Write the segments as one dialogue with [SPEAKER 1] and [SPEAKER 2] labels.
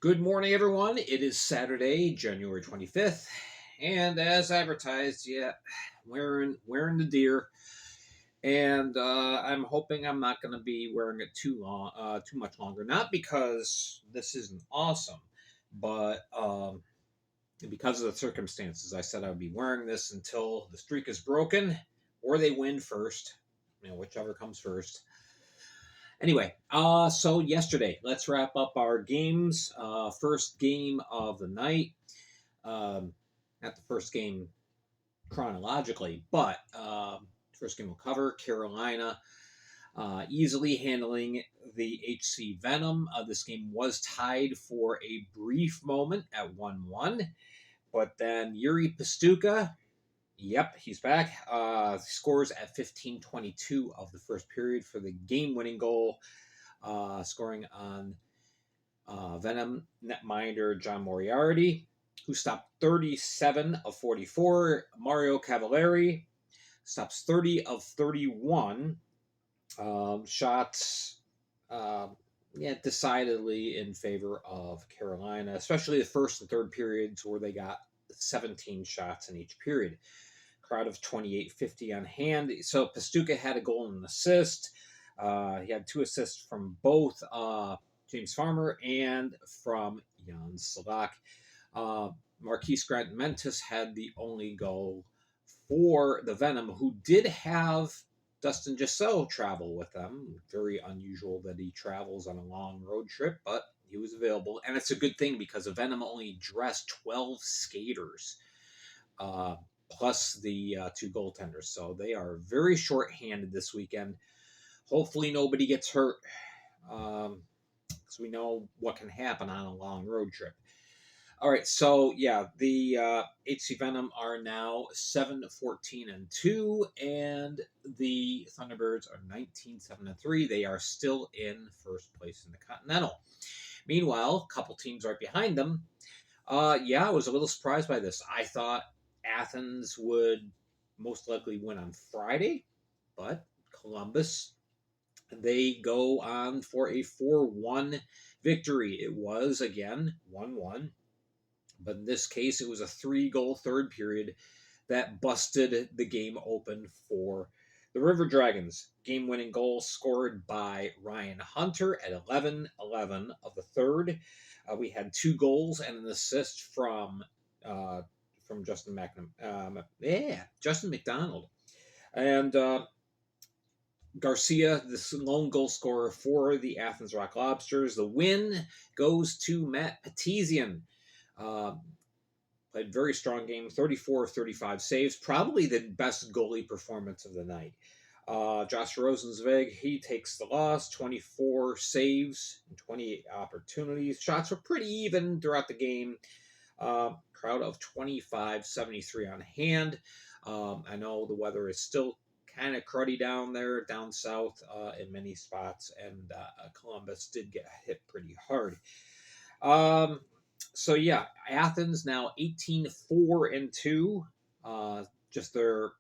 [SPEAKER 1] Good morning, everyone. It is Saturday, January 25th, and as advertised, wearing the deer, and I'm hoping I'm not going to be wearing it too much longer. Not because this isn't awesome, but because of the circumstances. I said I would be wearing this until the streak is broken, or they win first, whichever comes first. Anyway, so yesterday, let's wrap up our games. First game of the night. Not the first game chronologically, but first game we'll cover. Carolina easily handling the HC Venom. This game was tied for a brief moment at 1-1, but then Yuri Pastuka. Yep, he's back. Scores at 15:22 of the first period for the game-winning goal, scoring on Venom netminder John Moriarty, who stopped 37 of 44. Mario Cavallari stops 30 of 31 shots. Decidedly in favor of Carolina, especially the first and third periods where they got 17 shots in each period. Crowd of 2850 on hand. So Pastuka had a goal and an assist. He had 2 assists from both James Farmer and from Jan Salak. Marquise Grant-Mentis had the only goal for the Venom, who did have Dustin Gisso travel with them. Very unusual that he travels on a long road trip, but he was available. And it's a good thing because the Venom only dressed 12 skaters. Plus the 2 goaltenders. So they are very short-handed this weekend. Hopefully nobody gets hurt, because we know what can happen on a long road trip. All right, so the HC Venom are now 7-14-2, and the Thunderbirds are 19-7-3. They are still in first place in the Continental. Meanwhile, a couple teams right behind them. I was a little surprised by this. I thought Athens would most likely win on Friday, but Columbus, they go on for a 4-1 victory. It was, again, 1-1, but in this case, it was a 3-goal third period that busted the game open for the River Dragons. Game-winning goal scored by Ryan Hunter at 11:11 of the third. We had 2 goals and an assist from Justin McDonald. And Garcia, this lone goal scorer for the Athens Rock Lobsters. The win goes to Matt Petesian. Played very strong game, 34 of 35 saves. Probably the best goalie performance of the night. Josh Rosenzweig, he takes the loss, 24 saves and 28 opportunities. Shots were pretty even throughout the game. Crowd of 2573 on hand. I know the weather is still kind of cruddy down there, down south in many spots, and Columbus did get hit pretty hard. Athens now 18-4-2, just their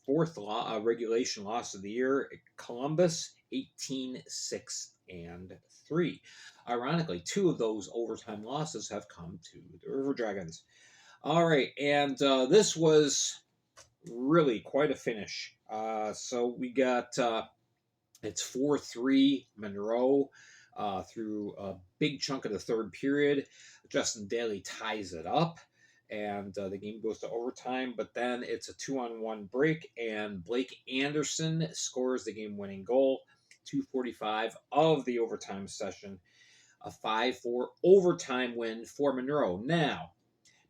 [SPEAKER 1] 4th regulation loss of the year. Columbus 18-6-3. Ironically, 2 of those overtime losses have come to the River Dragons. All right, and this was really quite a finish. So we got it's 4-3 Monroe through a big chunk of the third period. Justin Daly ties it up, and the game goes to overtime. But then it's a 2-on-1 break, and Blake Anderson scores the game-winning goal. 2:45 of the overtime session. A 5-4 overtime win for Monroe. Now,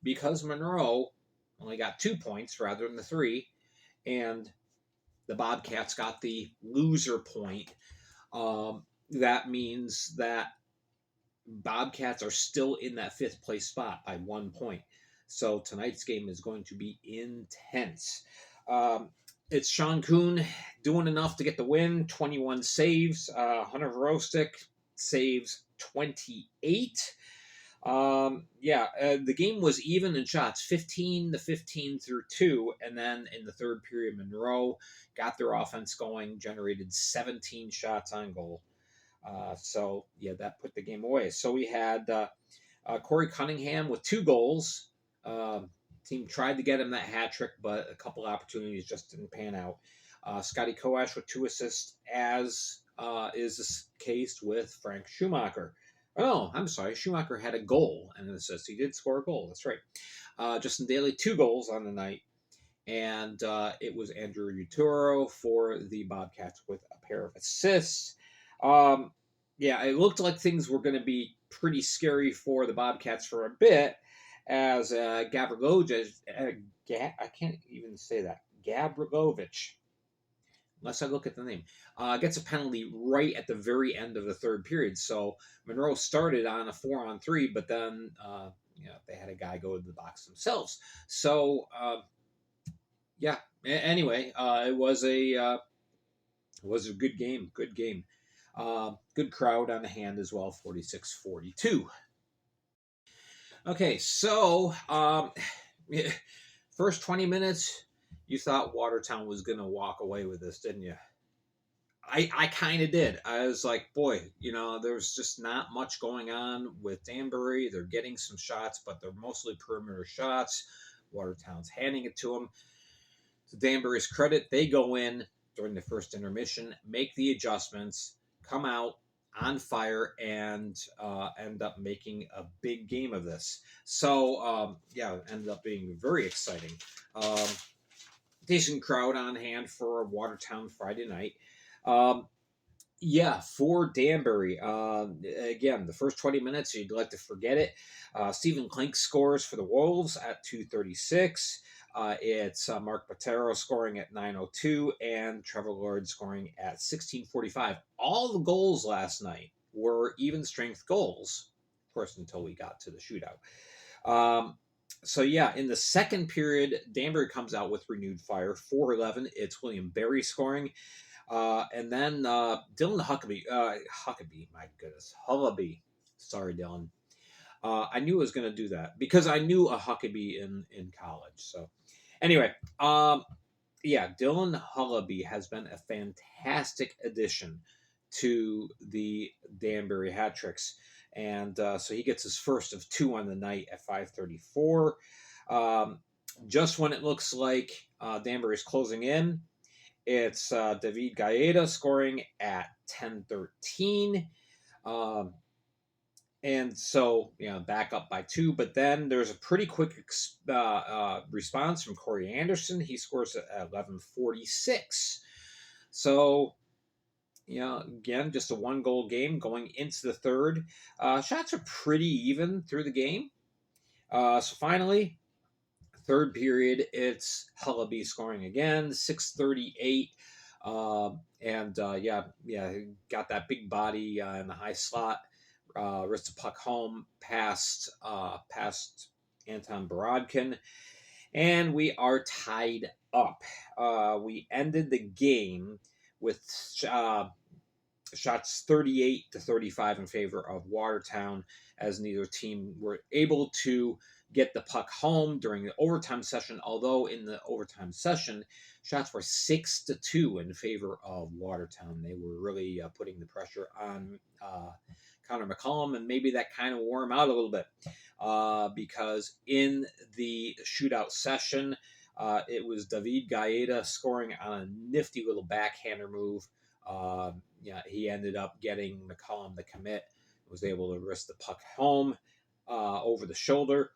[SPEAKER 1] because Monroe only got 2 points rather than the 3, and the Bobcats got the loser point, that means that Bobcats are still in that 5th place spot by 1 point. So tonight's game is going to be intense. It's Sean Kuhn doing enough to get the win, 21 saves. Hunter Verostek saves 28. The game was even in shots, 15-15 through 2, and then in the third period, Monroe got their offense going, generated 17 shots on goal. So yeah, that put the game away. So we had Corey Cunningham with 2 goals. Team tried to get him that hat trick, but a couple opportunities just didn't pan out. Scotty Koash with 2 assists, as is the case with Frank Schumacher. Oh, I'm sorry. Schumacher had a goal and an assist. He did score a goal. That's right. Justin Daly, 2 goals on the night. And it was Andrew Uturo for the Bobcats with a pair of assists. Yeah, it looked like things were going to be pretty scary for the Bobcats for a bit, as Gavrilovic, I can't even say that, Gavrilovic, unless I look at the name, gets a penalty right at the very end of the third period. So Monroe started on a 4-on-3, but then they had a guy go to the box themselves. So yeah. Anyway, it was a good game. Good game. Good crowd on the hand as well. 46-42. Okay, so first 20 minutes, you thought Watertown was going to walk away with this, didn't you? I kind of did. I was like, boy, there's just not much going on with Danbury. They're getting some shots, but they're mostly perimeter shots. Watertown's handing it to them. To Danbury's credit, they go in during the first intermission, make the adjustments, come out on fire, and end up making a big game of this. So, yeah, it ended up being very exciting. Decent crowd on hand for Watertown Friday night. Yeah, for Danbury, again, the first 20 minutes, you'd like to forget it. Stephen Klink scores for the Wolves at 2:36. It's Mark Patero scoring at 9:02 and Trevor Lord scoring at 16:45. All the goals last night were even strength goals, of course, until we got to the shootout. So yeah, in the second period, Danbury comes out with renewed fire. 4:11. It's William Berry scoring. And then Dylan Huckabee, my goodness, Hullaby. Sorry, Dylan. I knew I was going to do that because I knew a Huckabee in college. So anyway, yeah, Dylan Hullaby has been a fantastic addition to the Danbury hat tricks. And so he gets his first of 2 on the night at 5:34. Just when it looks like Danbury's closing in, it's David Gaeta scoring at 10:13. And so, back up by 2. But then there's a pretty quick response from Corey Anderson. He scores at 11:46. So, again, just a 1-goal game going into the third. Shots are pretty even through the game. So finally, third period, it's Hullaby scoring again, 6:38. Got that big body in the high slot. Wrist the puck home past Anton Borodkin, and we are tied up. We ended the game with shots 38-35 in favor of Watertown, as neither team were able to get the puck home during the overtime session, although in the overtime session, shots were 6-2 in favor of Watertown. They were really putting the pressure on Connor McCollum, and maybe that kind of wore him out a little bit because in the shootout session, it was David Gaeta scoring on a nifty little backhander move. He ended up getting McCollum to commit, was able to wrist the puck home over the shoulder.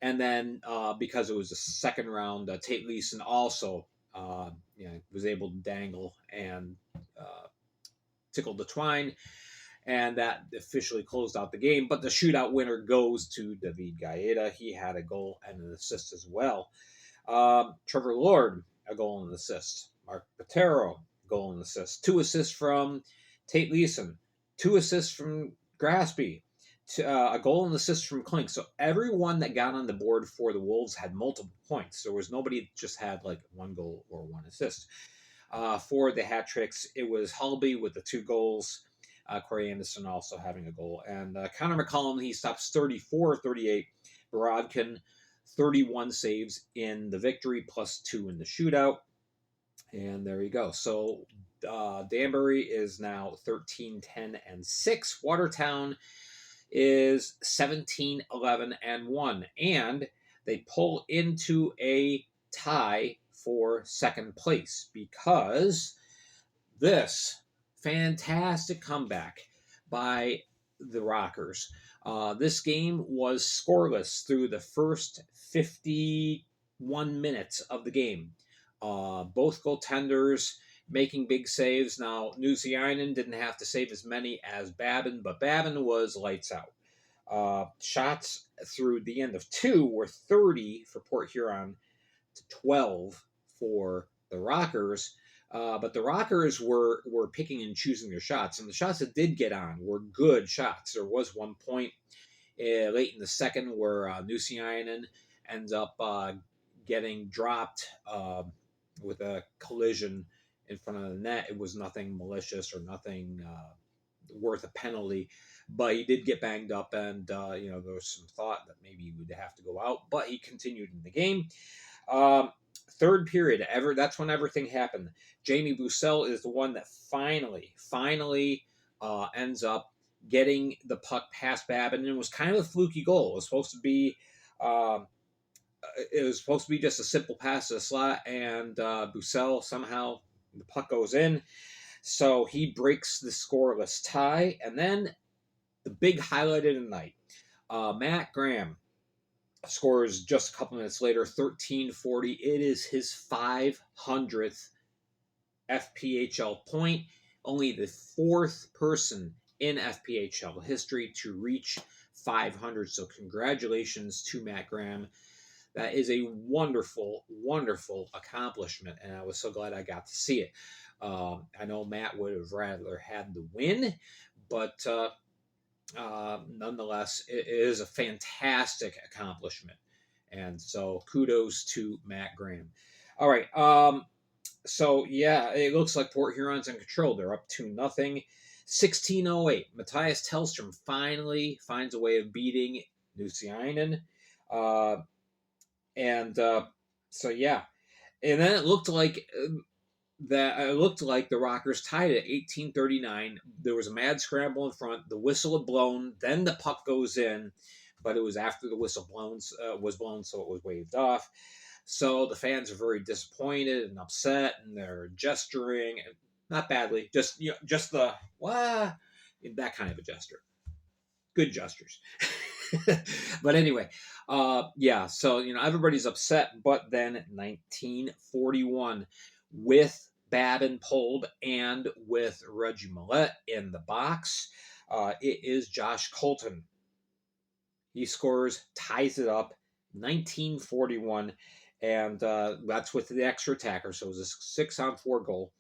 [SPEAKER 1] And then because it was a second round, Tate Leeson also was able to dangle and tickle the twine. And that officially closed out the game. But the shootout winner goes to David Gaeta. He had a goal and an assist as well. Trevor Lord, a goal and an assist. Mark Patero, goal and assist. 2 assists from Tate Leeson. 2 assists from Graspy. A goal and assist from Klink. So everyone that got on the board for the Wolves had multiple points. There was nobody that just had like 1 goal or 1 assist. For the hat tricks, it was Hullaby with the 2 goals. Corey Anderson also having a goal. And Connor McCollum, he stops 34-38. Borodkin, 31 saves in the victory, plus 2 in the shootout. And there you go. So Danbury is now 13-10-6. Watertown is 17-11-1, and they pull into a tie for second place because this fantastic comeback by the Rockers. This game was scoreless through the first 51 minutes of the game. Both goaltenders making big saves. Now, Nusiainen didn't have to save as many as Babin, but Babin was lights out. Shots through the end of two were 30 for Port Huron to 12 for the Rockers. But the Rockers were picking and choosing their shots, and the shots that did get on were good shots. There was one point late in the second where Nusiainen ends up getting dropped with a collision in front of the net. It was nothing malicious or nothing worth a penalty, but he did get banged up, and there was some thought that maybe he would have to go out, but he continued in the game. Third period, that's when everything happened. Jamie Bussell is the one that finally ends up getting the puck past Babin, and it was kind of a fluky goal. It was supposed to be just a simple pass to the slot, and Bussell somehow the puck goes in, so he breaks the scoreless tie. And then the big highlight of the night, Matt Graham scores just a couple minutes later, 13:40. It is his 500th FPHL point, only the fourth person in FPHL history to reach 500. So congratulations to Matt Graham. That is a wonderful, wonderful accomplishment, and I was so glad I got to see it. I know Matt would have rather had the win, but nonetheless, it is a fantastic accomplishment. And so kudos to Matt Graham. All right. So, yeah, it looks like Port Huron's in control. They're up 2-0. 16:08. Matthias Tellstrom finally finds a way of beating Nusiainen. So, yeah. And then it looked like the Rockers tied it at 18:39. There was a mad scramble in front. The whistle had blown. Then the puck goes in, but it was after the whistle was blown, so it was waved off. So the fans are very disappointed and upset, and they're gesturing, and not badly, just the wah, that kind of a gesture. Good gestures. But anyway, so everybody's upset. But then 1941, with Babin pulled and with Reggie Mullet in the box, it is Josh Colton. He scores, ties it up, 1941, and that's with the extra attacker, so it was a 6-on-4 goal.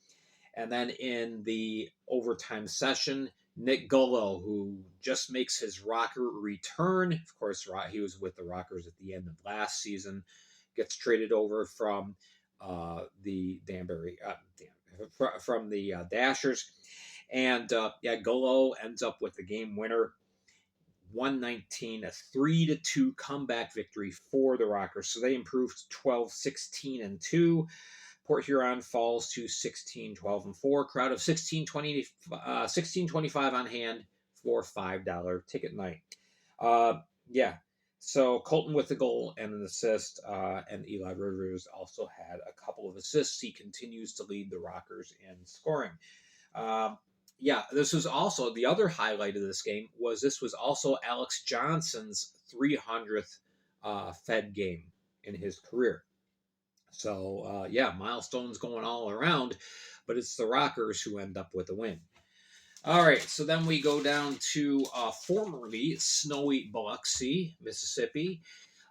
[SPEAKER 1] And then in the overtime session, Nick Gullo, who just makes his Rocker return. Of course, he was with the Rockers at the end of last season, gets traded over from the Danbury, from the Dashers. And Gullo ends up with the game winner, 119, a 3-2 comeback victory for the Rockers. So they improved to 12-16-2. Port Huron falls to 16-12-4. Crowd of 1625 on hand for $5 ticket night. So Colton with the goal and an assist, and Eli Rivers also had a couple of assists. He continues to lead the Rockers in scoring. This was also the other highlight of this game. This was also Alex Johnson's 300th Fed game in his career. So, milestones going all around, but it's the Rockers who end up with a win. All right, so then we go down to formerly snowy Biloxi, Mississippi,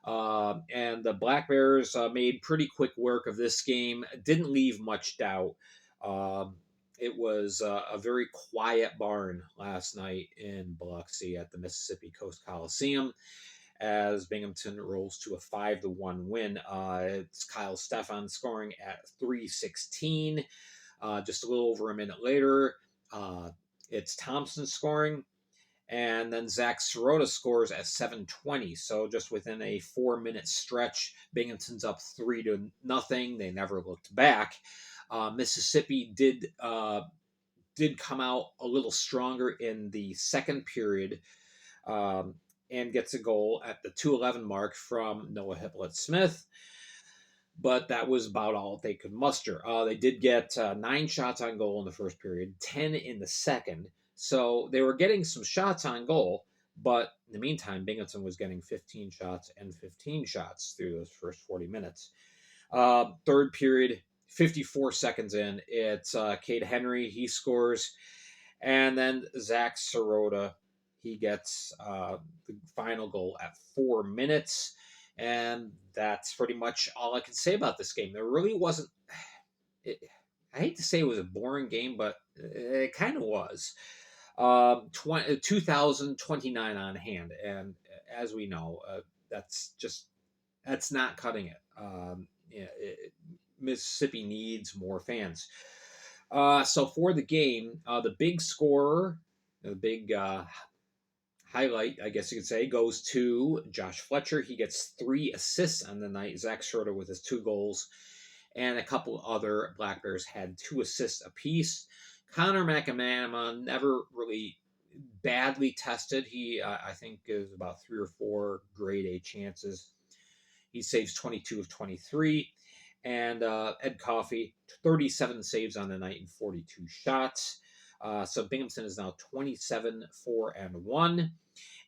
[SPEAKER 1] and the Black Bears made pretty quick work of this game. Didn't leave much doubt. It was a very quiet barn last night in Biloxi at the Mississippi Coast Coliseum, as Binghamton rolls to a 5-1 win. It's Kyle Stefan scoring at 3:16. Just a little over a minute later, it's Thompson scoring, and then Zach Sirota scores at 7:20. So just within a 4-minute stretch, Binghamton's up 3-0. They never looked back. Mississippi did come out a little stronger in the second period, and gets a goal at the 2:11 mark from Noah Hippolyte-Smith. But that was about all they could muster. They did get 9 shots on goal in the first period, 10 in the second. So they were getting some shots on goal, but in the meantime, Binghamton was getting 15 shots and 15 shots through those first 40 minutes. Third period, 54 seconds in, it's Cade Henry. He scores. And then Zach Sirota, he gets the final goal at 4 minutes. And that's pretty much all I can say about this game. There really wasn't... I hate to say it was a boring game, but it kind of was. 2,029 on hand. And as we know, that's not cutting it. Mississippi needs more fans. So for the game, the big scorer, the big highlight, I guess you could say, goes to Josh Fletcher. He gets 3 assists on the night. Zach Schroeder with his 2 goals. And a couple other Black Bears had 2 assists apiece. Connor McManama never really badly tested. He, I think, is about 3 or 4 grade A chances. He saves 22 of 23. And Ed Coffey, 37 saves on the night and 42 shots. So Binghamton is now 27-4-1.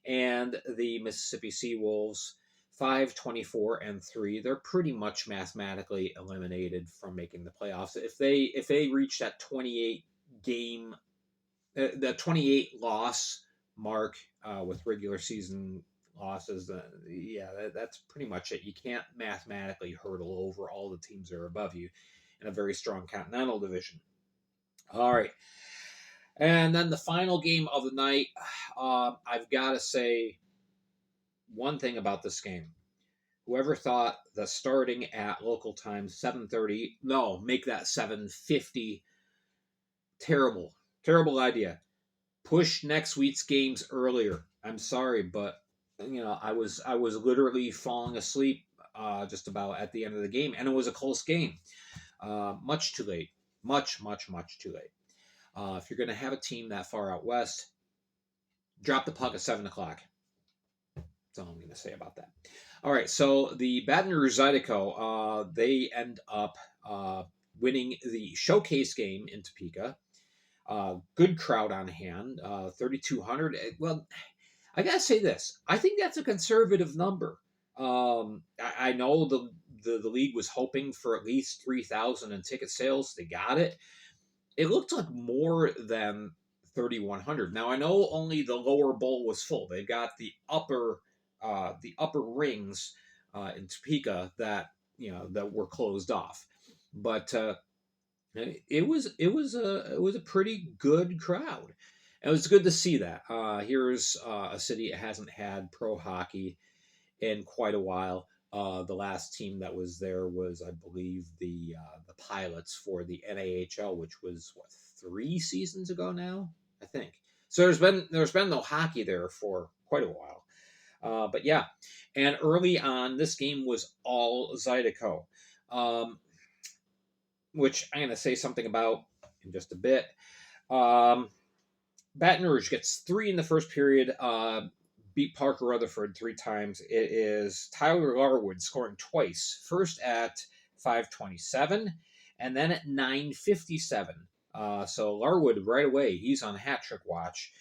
[SPEAKER 1] And the Mississippi Seawolves, 5-24-3. They're pretty much mathematically eliminated from making the playoffs. If they reach that 28 game, the 28 loss mark with regular season losses, that's pretty much it. You can't mathematically hurdle over all the teams that are above you in a very strong Continental Division. All right. And then the final game of the night, I've got to say one thing about this game. Whoever thought that starting at local time 7:30, no, make that 7:50, terrible idea. Push next week's games earlier. I'm sorry, but I was literally falling asleep just about at the end of the game, and it was a close game. Much too late. Much too late. If you're going to have a team that far out west, drop the puck at 7 o'clock. That's all I'm going to say about that. All right, so the Baton Rouge Zydeco, they end up winning the showcase game in Topeka. Good crowd on hand, 3,200. Well, I got to say this. I think that's a conservative number. I know the league was hoping for at least 3,000 in ticket sales. They got it. It looked like more than 3,100. Now I know only the lower bowl was full. They've got the upper rings in Topeka that were closed off, but it was a pretty good crowd. It was good to see that. Here's a city that hasn't had pro hockey in quite a while. The last team that was there was, I believe, the Pilots for the NAHL, which was 3 seasons ago now, I think. So there's been no hockey there for quite a while. But yeah, and early on, this game was all Zydeco, which I'm going to say something about in just a bit. Baton Rouge gets 3 in the first period. Beat Parker Rutherford 3 times. It is Tyler Larwood scoring twice. First at 5:27, and then at 9:57. So Larwood right away, he's on hat trick watch.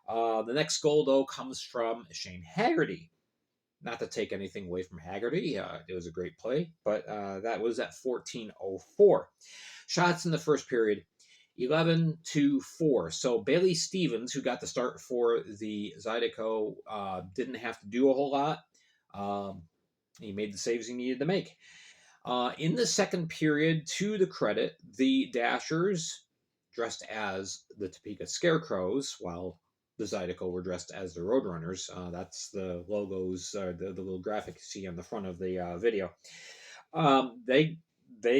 [SPEAKER 1] The next goal though comes from Shane Haggerty. Not to take anything away from Haggerty, it was a great play, but that was at 14:04. Shots in the first period. 11-4. So Bailey Stevens, who got the start for the Zydeco, didn't have to do a whole lot. He made the saves he needed to make. In the second period, to the credit, the Dashers, dressed as the Topeka Scarecrows, while the Zydeco were dressed as the Roadrunners. That's the logos, the little graphic you see on the front of the video. They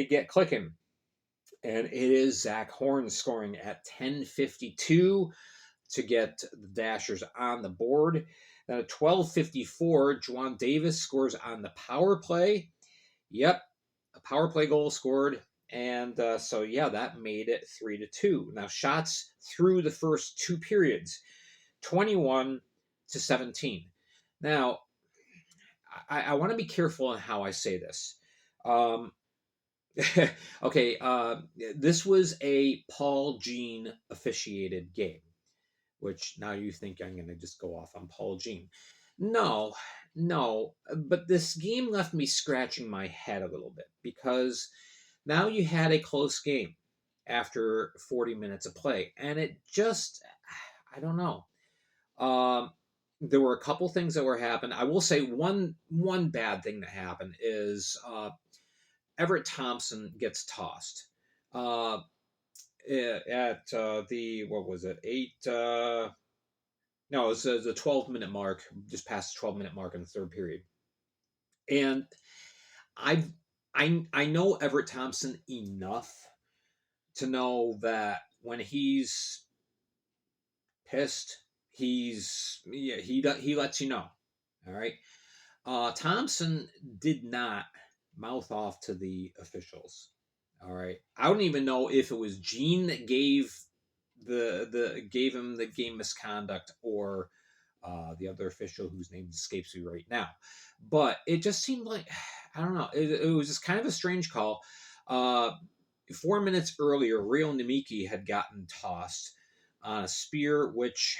[SPEAKER 1] get clicking. And it is Zach Horn scoring at 10:52 to get the Dashers on the board. Then at 12:54, Juwan Davis scores on the power play. Yep, a power play goal scored. And so, yeah, that made it 3-2. Now, shots through the first two periods, 21-17. Now, I want to be careful on how I say this. Um, okay, this was a Paul Jean officiated game, which now you think I'm going to just go off on Paul Jean. No, no, but this game left me scratching my head a little bit because now you had a close game after 40 minutes of play, and it just, I don't know. There were a couple things that were happening. I will say one bad thing that happened is Everett Thompson gets tossed at the what was it 8? No, it's the 12-minute mark, just past the 12-minute mark in the third period, and I've I know Everett Thompson enough to know that when he's pissed, he lets you know. All right. Thompson did not mouth off to the officials. All right. I don't even know if it was Gene that gave gave him the game misconduct or the other official whose name escapes me right now. But it just seemed like I don't know. It was just kind of a strange call. 4 minutes earlier, Rio Namiki had gotten tossed on a spear, which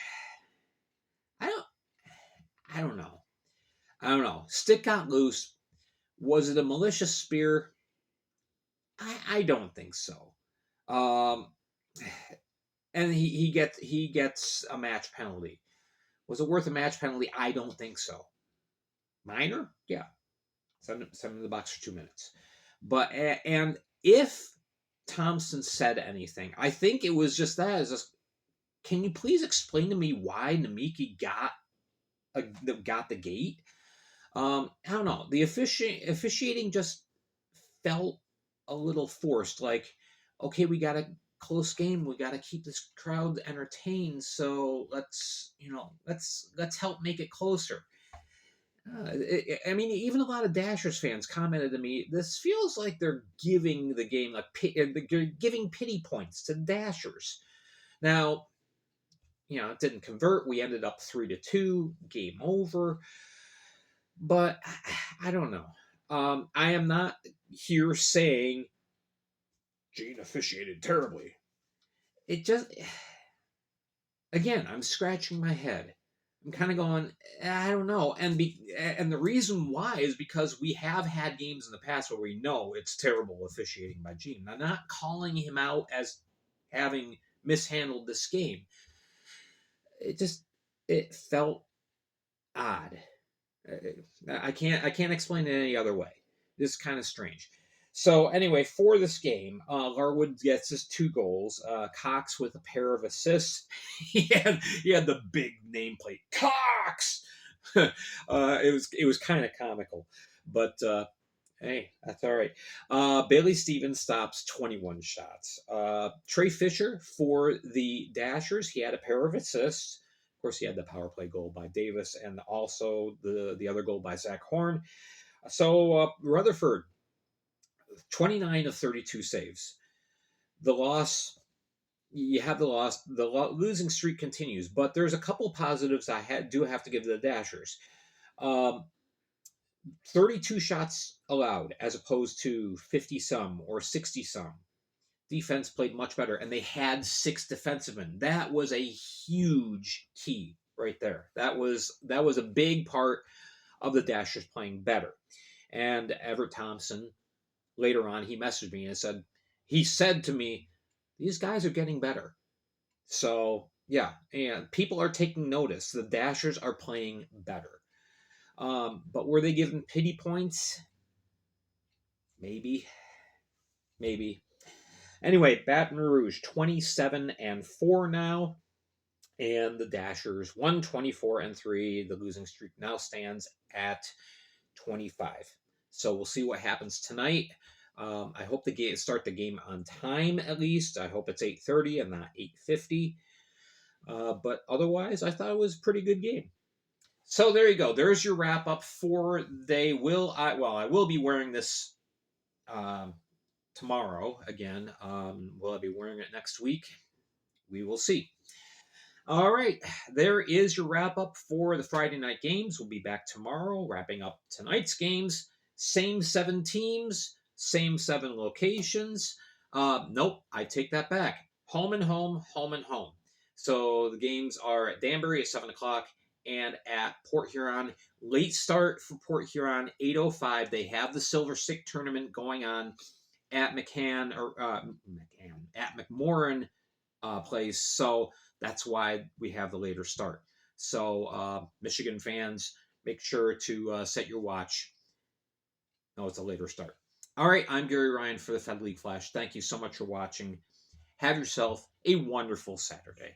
[SPEAKER 1] I don't know. I don't know. Stick got loose. Was it a malicious spear? I don't think so. And he gets a match penalty. Was it worth a match penalty? I don't think so. Minor? Yeah. Send him in the box for 2 minutes. But and if Thompson said anything, I think it was just that. Is just, can you please explain to me why Namiki got the gate? I don't know. The officiating just felt a little forced. Like, okay, we got a close game. We got to keep this crowd entertained. So let's help make it closer. I mean, even a lot of Dashers fans commented to me, this feels like they're giving the game they're giving pity points to Dashers. Now, it didn't convert. We ended up 3-2, game over. But I don't know. I am not here saying Gene officiated terribly. It just, again, I'm scratching my head. I'm kind of going, I don't know. And the reason why is because we have had games in the past where we know it's terrible officiating by Gene. I'm not calling him out as having mishandled this game. It felt odd. I can't explain it any other way. This is kind of strange. So anyway, for this game, Larwood gets his 2 goals. Cox with a pair of assists. he had the big nameplate Cox. It was kind of comical, but hey, that's all right. Bailey Stevens stops 21 shots. Trey Fisher for the Dashers. He had a pair of assists. Of course, he had the power play goal by Davis and also the other goal by Zach Horn. So Rutherford, 29 of 32 saves. The loss, you have the loss. The losing streak continues, but there's a couple positives I do have to give the Dashers. 32 shots allowed as opposed to 50 some or 60 some. Defense played much better, and they had 6 defensemen. That was a huge key right there. That was a big part of the Dashers playing better. And Everett Thompson, later on, he messaged me and he said to me, these guys are getting better. So, yeah, and people are taking notice. The Dashers are playing better. But were they given pity points? Maybe. Anyway, Baton Rouge 27-4 now, and the Dashers 124-3. The losing streak now stands at 25. So we'll see what happens tonight. I hope start the game on time at least. I hope it's 8:30 and not 8:50. But otherwise, I thought it was a pretty good game. So there you go. There's your wrap up for I will be wearing this tomorrow again. Will I be wearing it next week? We will see. All right, there is your wrap up for the Friday night games. We'll be back tomorrow, wrapping up tonight's games. Same 7 teams, same 7 locations. Nope, I take that back. Home and home, home and home. So the games are at Danbury at 7 o'clock and at Port Huron. Late start for Port Huron, 8:05. They have the Silver Stick tournament going on at McMorran place. So that's why we have the later start. So, Michigan fans, make sure to set your watch. No, it's a later start. All right, I'm Gary Ryan for the Fed League Flash. Thank you so much for watching. Have yourself a wonderful Saturday.